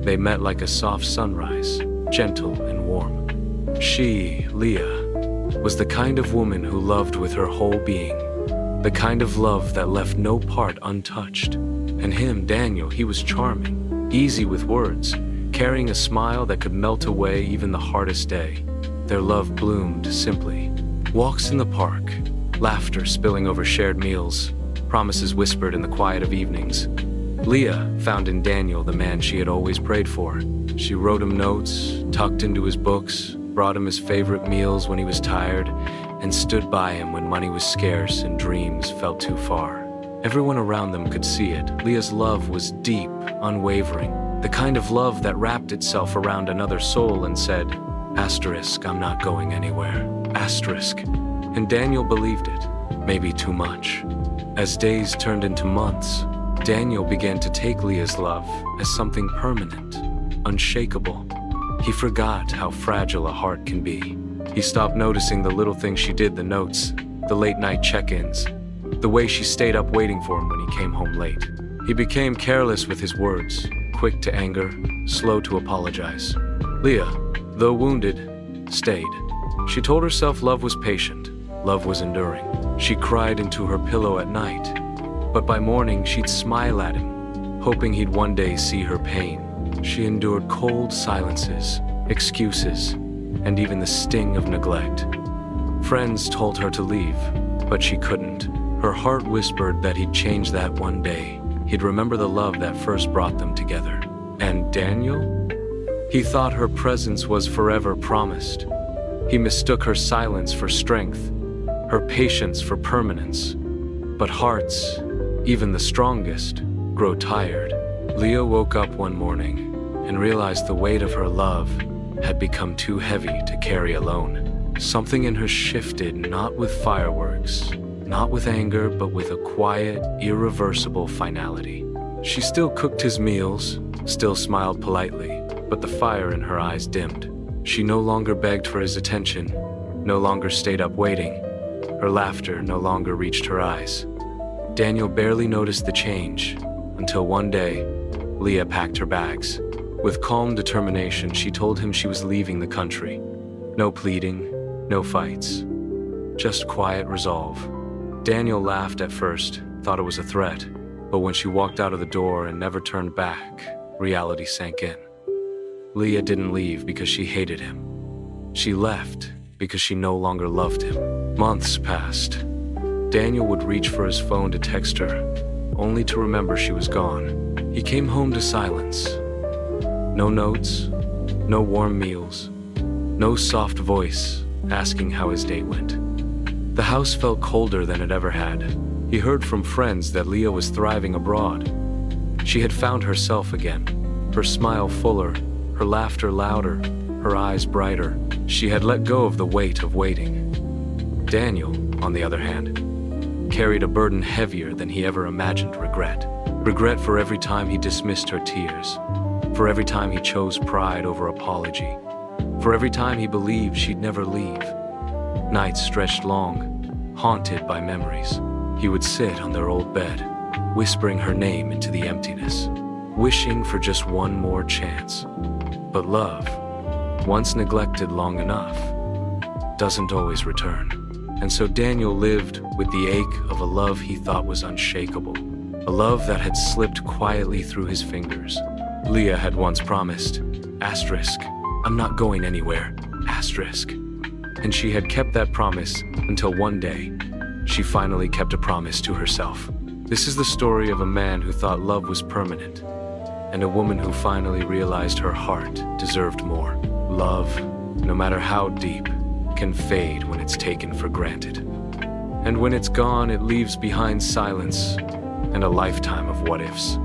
They met like a soft sunrise, gentle and warm. She, Leah, was the kind of woman who loved with her whole being, the kind of love that left no part untouched. And him, Daniel, he was charming, easy with words, carrying a smile that could melt away even the hardest day. Their love bloomed simply. Walks in the park, laughter spilling over shared meals, promises whispered in the quiet of evenings. Leah found in Daniel the man she had always prayed for. She wrote him notes, tucked into his books, brought him his favorite meals when he was tired, and stood by him when money was scarce and dreams felt too far. Everyone around them could see it. Leah's love was deep, unwavering, the kind of love that wrapped itself around another soul and said, asterisk, I'm not going anywhere, asterisk. And Daniel believed it, maybe too much. As days turned into months, Daniel began to take Leah's love as something permanent, unshakable. He forgot how fragile a heart can be. He stopped noticing the little things she did, the notes, the late-night check-ins, the way she stayed up waiting for him when he came home late. He became careless with his words, quick to anger, slow to apologize. Leah, though wounded, stayed. She told herself love was patient, love was enduring. She cried into her pillow at night, but by morning she'd smile at him, hoping he'd one day see her pain. She endured cold silences, excuses, and even the sting of neglect. Friends told her to leave, but she couldn't. Her heart whispered that he'd change that one day. He'd remember the love that first brought them together. And Daniel? He thought her presence was forever promised. He mistook her silence for strength, her patience for permanence. But hearts, even the strongest, grow tired. Leah woke up one morning and realized the weight of her love had become too heavy to carry alone. Something in her shifted, not with fireworks, not with anger, but with a quiet, irreversible finality. She still cooked his meals, still smiled politely, but the fire in her eyes dimmed. She no longer begged for his attention, no longer stayed up waiting. Her laughter no longer reached her eyes. Daniel barely noticed the change, until one day, Leah packed her bags. With calm determination, she told him she was leaving the country. No pleading, no fights, just quiet resolve. Daniel laughed at first, thought it was a threat, but when she walked out of the door and never turned back, reality sank in. Leah didn't leave because she hated him. She left because she no longer loved him. Months passed. Daniel would reach for his phone to text her, only to remember she was gone. He came home to silence. No notes, no warm meals, no soft voice asking how his day went. The house felt colder than it ever had. He heard from friends that Leah was thriving abroad. She had found herself again, her smile fuller, her laughter louder, her eyes brighter. She had let go of the weight of waiting. Daniel, on the other hand, carried a burden heavier than he ever imagined regret. Regret for every time he dismissed her tears, for every time he chose pride over apology, for every time he believed she'd never leave. Nights stretched long, haunted by memories. He would sit on their old bed, whispering her name into the emptiness, wishing for just one more chance. But love, once neglected long enough, doesn't always return. And so Daniel lived with the ache of a love he thought was unshakable, a love that had slipped quietly through his fingers. Leah had once promised, asterisk, I'm not going anywhere, asterisk. And she had kept that promise until one day, she finally kept a promise to herself. This is the story of a man who thought love was permanent, and a woman who finally realized her heart deserved more. Love, no matter how deep, can fade when it's taken for granted. And when it's gone, it leaves behind silence and a lifetime of what-ifs.